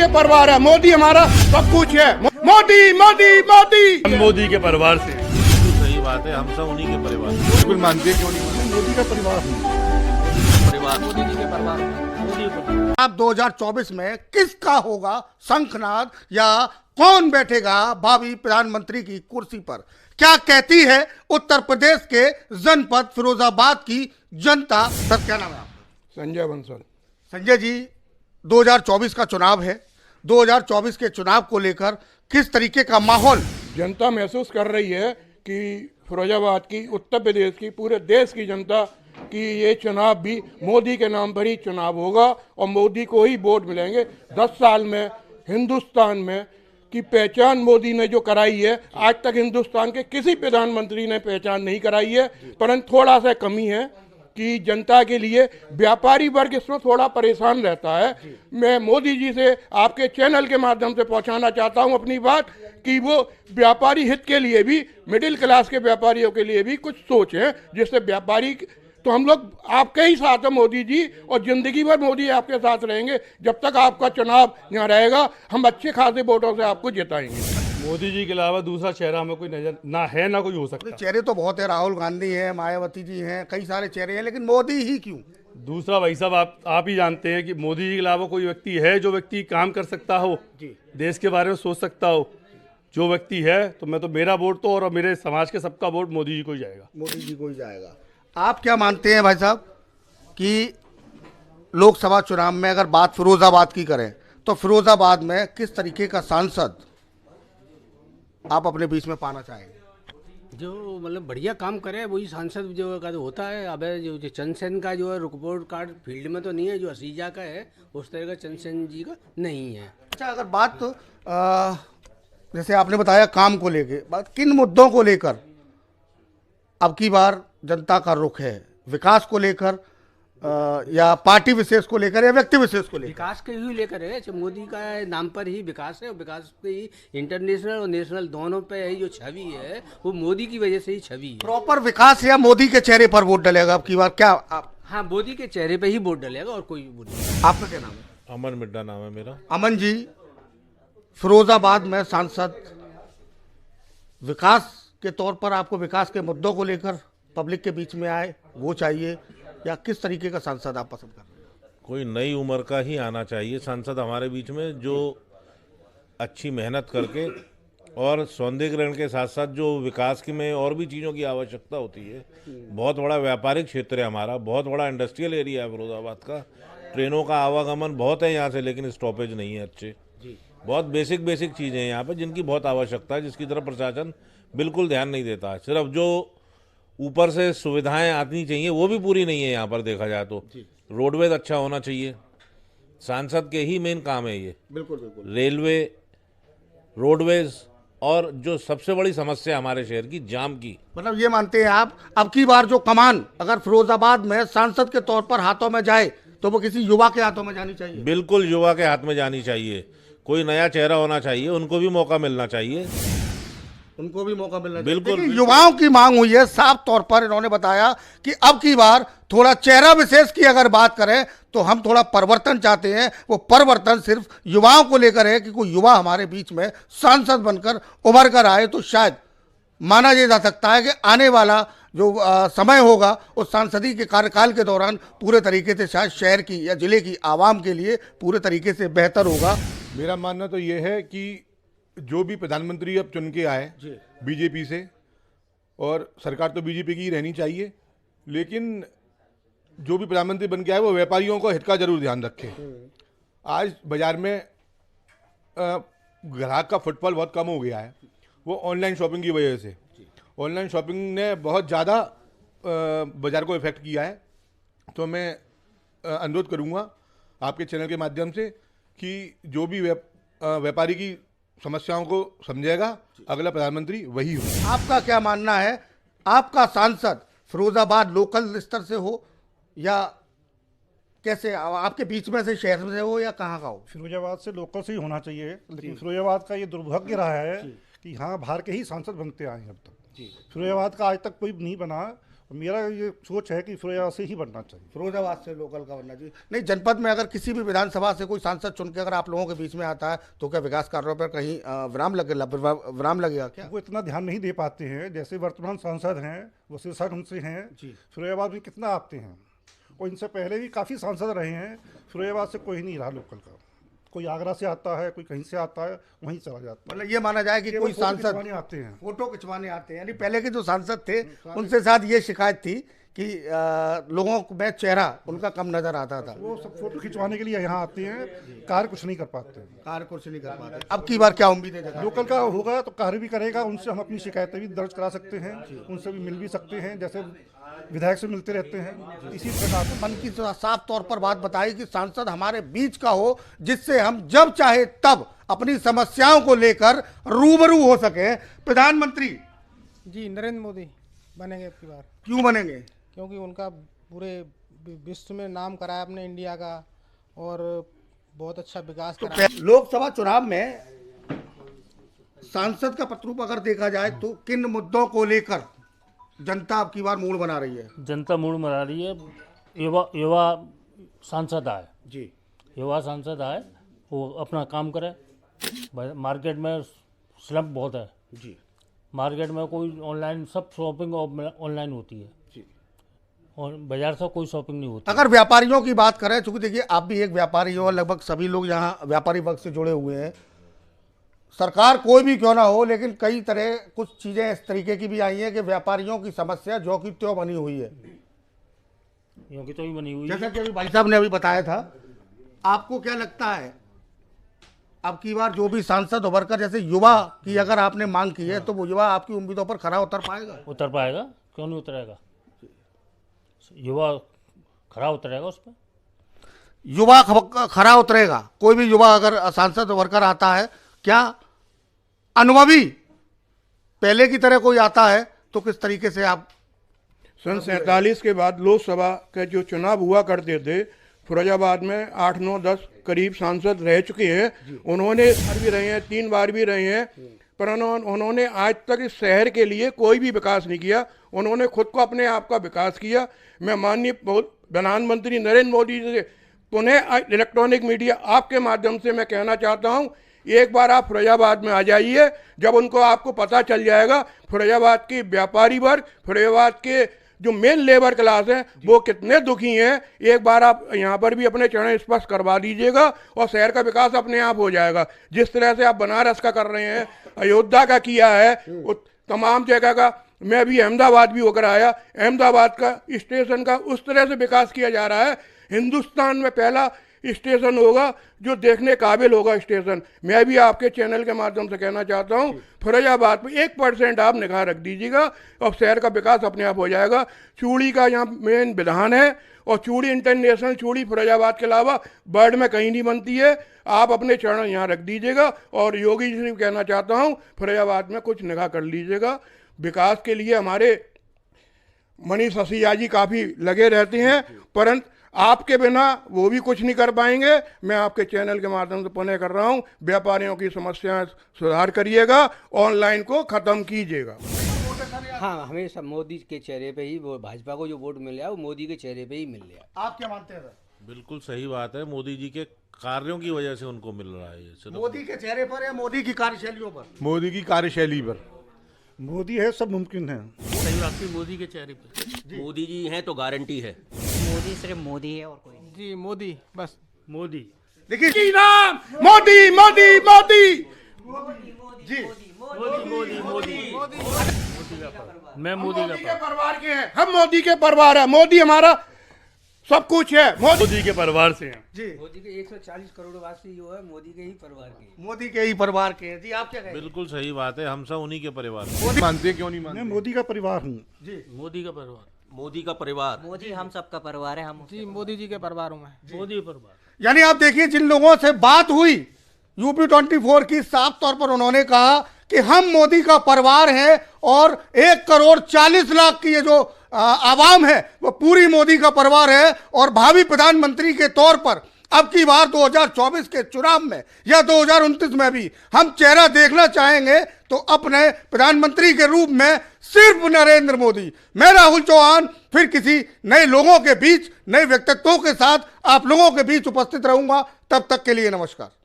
के परिवार है, मोदी हमारा सब कुछ है। मोदी मोदी मोदी, हम मोदी के परिवार से। सही बात है, हम सब उन्हीं के परिवार। बिल्कुल मानते हैं, क्यों नहीं मानते, मोदी का परिवार मोदी जी के परिवार, मोदी को। अब 2024 में किसका होगा शंखनाद या कौन बैठेगा भावी प्रधानमंत्री की कुर्सी पर? क्या कहती है उत्तर प्रदेश के जनपद फिरोजाबाद की जनता? सर क्या नाम है आपका? संजय बंसल। संजय जी, 2024 का चुनाव है। 2024 के चुनाव को लेकर किस तरीके का माहौल जनता महसूस कर रही है कि फिरोजाबाद की, उत्तर प्रदेश की, पूरे देश की जनता कि ये चुनाव भी मोदी के नाम पर ही चुनाव होगा और मोदी को ही वोट मिलेंगे। 10 साल में हिंदुस्तान में की पहचान मोदी ने जो कराई है, आज तक हिंदुस्तान के किसी प्रधानमंत्री ने पहचान नहीं कराई है। परंतु थोड़ा सा कमी है कि जनता के लिए व्यापारी वर्ग इसमें थोड़ा परेशान रहता है। मैं मोदी जी से आपके चैनल के माध्यम से पहुंचाना चाहता हूं अपनी बात कि वो व्यापारी हित के लिए भी, मिडिल क्लास के व्यापारियों के लिए भी कुछ सोचें, जिससे व्यापारी, तो हम लोग आपके ही साथ हैं मोदी जी, और जिंदगी भर मोदी आपके साथ रहेंगे। जब तक आपका चुनाव यहाँ रहेगा हम अच्छे खासे वोटों से आपको जिताएंगे। मोदी जी के अलावा दूसरा चेहरा हमें कोई नजर ना है, ना कोई हो सकता। चेहरे तो बहुत है, राहुल गांधी हैं, मायावती जी हैं, कई सारे चेहरे हैं, लेकिन मोदी ही क्यों? दूसरा भाई साहब, आप ही जानते हैं कि मोदी जी के अलावा कोई व्यक्ति है जो व्यक्ति काम कर सकता हो, देश के बारे में सोच सकता हो, जो व्यक्ति है, तो मैं तो, मेरा वोट तो और मेरे समाज के सबका वोट मोदी जी को ही जाएगा। मोदी जी को ही जाएगा। आप क्या मानते हैं भाई साहब कि लोकसभा चुनाव में अगर बात फिरोजाबाद की करें तो फिरोजाबाद में किस तरीके का सांसद आप अपने बीच में पाना चाहेंगे? जो मतलब बढ़िया काम करे वही सांसद जो का जो होता है। अब जो चंद्रसेन का जो है रिपोर्ट कार्ड फील्ड में तो नहीं है, जो असीजा का है उस तरह का चंद्रसेन जी का नहीं है। अच्छा, अगर बात जैसे आपने बताया काम को लेके, बात किन मुद्दों को लेकर अब की बार जनता का रुख है? विकास को लेकर या पार्टी विशेष को लेकर या व्यक्ति विशेष को लेकर? विकास के ही लेकर है, मोदी का नाम पर ही विकास है, और विकास पे ही इंटरनेशनल और नेशनल दोनों पे ही जो छवि है वो मोदी की वजह से ही छवि है। प्रॉपर विकास या मोदी के चेहरे पर वोट डलेगा अब की बार? क्या आप? हाँ, मोदी के चेहरे पे ही वोट डलेगा और कोई वोट नहीं। आपका क्या नाम है? अमन मिड्डा नाम है मेरा। अमन जी, फिरोजाबाद में सांसद विकास के तौर पर आपको विकास के मुद्दों को लेकर पब्लिक के बीच में आए वो चाहिए, या किस तरीके का सांसद आप पसंद कर रहे हैं? कोई नई उम्र का ही आना चाहिए सांसद हमारे बीच में, जो अच्छी मेहनत करके और सौंदर्यीकरण के साथ साथ जो विकास की में और भी चीज़ों की आवश्यकता होती है। बहुत बड़ा व्यापारिक क्षेत्र है हमारा, बहुत बड़ा इंडस्ट्रियल एरिया है फिरोजाबाद का। ट्रेनों का आवागमन बहुत है यहाँ से, लेकिन स्टॉपेज नहीं है अच्छे। बहुत बेसिक चीज़ें हैं यहाँ पर जिनकी बहुत आवश्यकता है, जिसकी तरफ प्रशासन बिल्कुल ध्यान नहीं देता है। सिर्फ जो ऊपर से सुविधाएं आनी चाहिए वो भी पूरी नहीं है यहाँ पर देखा जाए तो। रोडवेज अच्छा होना चाहिए, सांसद के ही मेन काम है ये। बिल्कुल। रेलवे, रोडवेज, और जो सबसे बड़ी समस्या हमारे शहर की, जाम की। मतलब ये मानते हैं आप अब की बार जो कमान अगर फिरोजाबाद में सांसद के तौर पर हाथों में जाए तो वो किसी युवा के हाथों में जानी चाहिए? बिल्कुल युवा के हाथ में जानी चाहिए। कोई नया चेहरा होना चाहिए, उनको भी मौका मिलना चाहिए। उनको भी मौका मिलना चाहिए। बिल्कुल। युवाओं की मांग हुई है, साफ तौर पर इन्होंने बताया कि अब की बार थोड़ा चेहरा विशेष की अगर बात करें तो हम थोड़ा परिवर्तन चाहते हैं। वो परिवर्तन सिर्फ युवाओं को लेकर है कि कोई युवा हमारे बीच में सांसद बनकर उभर कर आए तो शायद माना जा सकता है कि आने वाला जो समय होगा उस सांसदी के कार्यकाल के दौरान पूरे तरीके से शायद शहर की या जिले की आवाम के लिए पूरे तरीके से बेहतर होगा। मेरा मानना तो ये है कि जो भी प्रधानमंत्री अब चुन के आए बीजेपी से, और सरकार तो बीजेपी की ही रहनी चाहिए, लेकिन जो भी प्रधानमंत्री बन के आए वो व्यापारियों को हित का जरूर ध्यान रखे। आज बाजार में ग्राहक का फुटफॉल बहुत कम हो गया है, वो ऑनलाइन शॉपिंग की वजह से। ऑनलाइन शॉपिंग ने बहुत ज़्यादा बाजार को इफेक्ट किया है। तो मैं अनुरोध करूँगा आपके चैनल के माध्यम से कि जो भी व्यापारी की समस्याओं को समझेगा, अगला प्रधानमंत्री वही हो। आपका क्या मानना है? आपका सांसद फिरोजाबाद लोकल स्तर से हो या कैसे, आपके बीच में से, शहर से हो या कहाँ का हो? फिरोजाबाद से लोकल से ही होना चाहिए, लेकिन फिरोजाबाद का ये दुर्भाग्य रहा है कि यहाँ बाहर के ही सांसद बनते आए हैं अब तक। फिरोजाबाद का आज तक कोई नहीं बना, मेरा ये सोच है कि फिरोजाबाद से ही बनना चाहिए। फिरोजाबाद से लोकल का बनना चाहिए। नहीं, जनपद में अगर किसी भी विधानसभा से कोई सांसद चुन के अगर आप लोगों के बीच में आता है तो क्या विकास कार्यों पर कहीं विराम लगेगा क्या? वो इतना ध्यान नहीं दे पाते हैं। जैसे वर्तमान सांसद हैं वो शीर्षक हमसे हैं, फिरोजाबाद में कितना आते हैं, और इनसे पहले भी काफ़ी सांसद रहे हैं। फिरोजाबाद से कोई नहीं रहा लोकल का, कोई आगरा से आता है, कोई कहीं से आता है, वहीं चला जाता है। मतलब ये माना जाए कि कोई सांसद आते हैं, फोटो खिंचवाने आते हैं। यानी पहले के जो सांसद थे उनसे साथ ये शिकायत थी कि लोगों में चेहरा उनका कम नजर आता था। वो सब फोटो खिंचवाने के लिए यहाँ आते हैं, कार्य कुछ नहीं कर पाते हैं। कार्य कुछ नहीं कर पाते। अब की बार क्या उम्मीद है? लोकल का होगा तो कार्य भी करेगा, उनसे हम अपनी शिकायतें भी दर्ज करा सकते हैं, उनसे भी मिल भी सकते हैं, जैसे विधायक से मिलते रहते हैं। इसी प्रकार से मन की साफ तौर पर बात बताई कि सांसद हमारे बीच का हो, जिससे हम जब चाहे तब अपनी समस्याओं को लेकर रूबरू हो सके। प्रधानमंत्री जी नरेंद्र मोदी बनेंगे अब की बार। क्यों बनेंगे? क्योंकि उनका पूरे विश्व में नाम करा है अपने इंडिया का, और बहुत अच्छा विकास करा है। लोकसभा चुनाव में सांसद का प्रतिरूप अगर देखा जाए तो किन मुद्दों को लेकर जनता अब की बार मूड बना रही है? जनता मूड बना रही है। युवा सांसद आए जी, युवा सांसद आए, वो अपना काम करे। मार्केट में स्लम्प बहुत है जी, मार्केट में कोई ऑनलाइन, सब शॉपिंग ऑनलाइन होती है जी। और बाजार से कोई शॉपिंग नहीं होती। अगर व्यापारियों की बात करें, चूंकि देखिए आप भी एक व्यापारी हो, लगभग सभी लोग यहाँ व्यापारी वर्ग से जुड़े हुए हैं। सरकार कोई भी क्यों ना हो, लेकिन कई तरह कुछ चीजें इस तरीके की भी आई हैं कि व्यापारियों की समस्या जो कि त्यों बनी हुई है, यूँ की तो ही बनी हुई है। जैसा कि अभी भाई साहब ने अभी बताया था। आपको क्या लगता है अब की बार जो भी सांसद उभर कर, जैसे युवा की अगर आपने मांग की है, तो वो युवा आपकी उम्मीदों पर खरा उतर पाएगा? उतर पाएगा, क्यों नहीं उतरेगा? युवा खरा उतरेगा उस पर। युवा खरा उतरेगा। कोई भी युवा अगर सांसद उभर कर आता है, क्या अनुभवी पहले की तरह कोई आता है तो किस तरीके से आप? सन 47 के बाद लोकसभा के जो चुनाव हुआ करते थे, फिरोजाबाद में 8, 9, 10 करीब सांसद रह चुके हैं। उन्होंने बार भी रहे हैं, 3 बार भी रहे हैं, पर उन्होंने आज तक इस शहर के लिए कोई भी विकास नहीं किया। उन्होंने खुद को अपने आप का विकास किया। मैं माननीय प्रधानमंत्री नरेंद्र मोदी जी से पुनः इलेक्ट्रॉनिक मीडिया आपके माध्यम से मैं कहना चाहता हूँ, एक बार आप फिरोजाबाद में आ जाइए। जब उनको आपको पता चल जाएगा फिरोजाबाद की व्यापारी वर्ग, फिरोजाबाद के जो मेन लेबर क्लास है वो कितने दुखी हैं, एक बार आप यहाँ पर भी अपने चरण स्पर्श करवा दीजिएगा और शहर का विकास अपने आप हो जाएगा। जिस तरह से आप बनारस का कर रहे हैं, अयोध्या का किया है, तमाम जगह का, मैं अभी अहमदाबाद भी होकर आया, अहमदाबाद का स्टेशन का उस तरह से विकास किया जा रहा है। हिंदुस्तान में पहला स्टेशन होगा जो देखने काबिल होगा स्टेशन। मैं भी आपके चैनल के माध्यम से कहना चाहता हूँ, फिरोजाबाद पे 1% आप निगाह रख दीजिएगा और शहर का विकास अपने आप हो जाएगा। चूड़ी का यहाँ मेन विधान है, और चूड़ी इंटरनेशनल चूड़ी फिरोजाबाद के अलावा वर्ल्ड में कहीं नहीं बनती है। आप अपने चरण यहाँ रख दीजिएगा, और योगी जी से कहना चाहता हूँ फिरोजाबाद में कुछ निगाह कर लीजिएगा। विकास के लिए हमारे मनीष सिसोदिया जी काफ़ी लगे रहते हैं, परंतु आपके बिना वो भी कुछ नहीं कर पाएंगे। मैं आपके चैनल के माध्यम से पुनः कर रहा हूँ, व्यापारियों की समस्याएं सुधार करिएगा, ऑनलाइन को ख़त्म कीजिएगा। हाँ, हमेशा मोदी के चेहरे पे ही, वो भाजपा को जो वोट मिल रहा है वो मोदी के चेहरे पे ही मिल रहा है। आप क्या मानते हैं सर? बिल्कुल सही बात है, मोदी जी के कार्यों की वजह से उनको मिल रहा है ये सिर्फ। मोदी के चेहरे पर या मोदी की कार्यशैलियों पर? मोदी की कार्यशैली पर। मोदी है, सब मुमकिन है। सही बात की, मोदी के चेहरे पे। मोदी जी हैं तो गारंटी है। मोदी सिर्फ मोदी है और कोई नहीं। जी मोदी, बस मोदी। देखिए नाम मोदी मोदी मोदी जी, मैं मोदी का के परिवार के हैं, हम मोदी के परिवार है। मोदी हमारा सब कुछ है। मोदी के परिवार से हैं। जी, मोदी के 140 करोड़ वासी जो है मोदी के ही परिवार के हैं। मोदी के ही परिवार के हैं। जी, आप क्या कहेंगे? बिल्कुल सही बात है, हम सब उन्हीं के परिवार मानते क्यों नहीं मानते? मैं मोदी का परिवार हूँ। मोदी का परिवार। मोदी का परिवार। मोदी हम सबका परिवार है। हम जी मोदी जी के परिवार हूँ मैं। मोदी परिवार। यानी आप देखिए, जिन लोगों से बात हुई यूपी 24 की, साफ तौर पर उन्होंने कहा कि हम मोदी का परिवार हैं, और 1,40,00,000 की ये जो आवाम है वो पूरी मोदी का परिवार है, और भावी प्रधानमंत्री के तौर पर अब की बार 2024 के चुनाव में या 2029 में भी हम चेहरा देखना चाहेंगे तो अपने प्रधानमंत्री के रूप में सिर्फ नरेंद्र मोदी। मैं राहुल चौहान फिर किसी नए लोगों के बीच, नए व्यक्तित्वों के साथ आप लोगों के बीच उपस्थित रहूंगा। तब तक के लिए नमस्कार।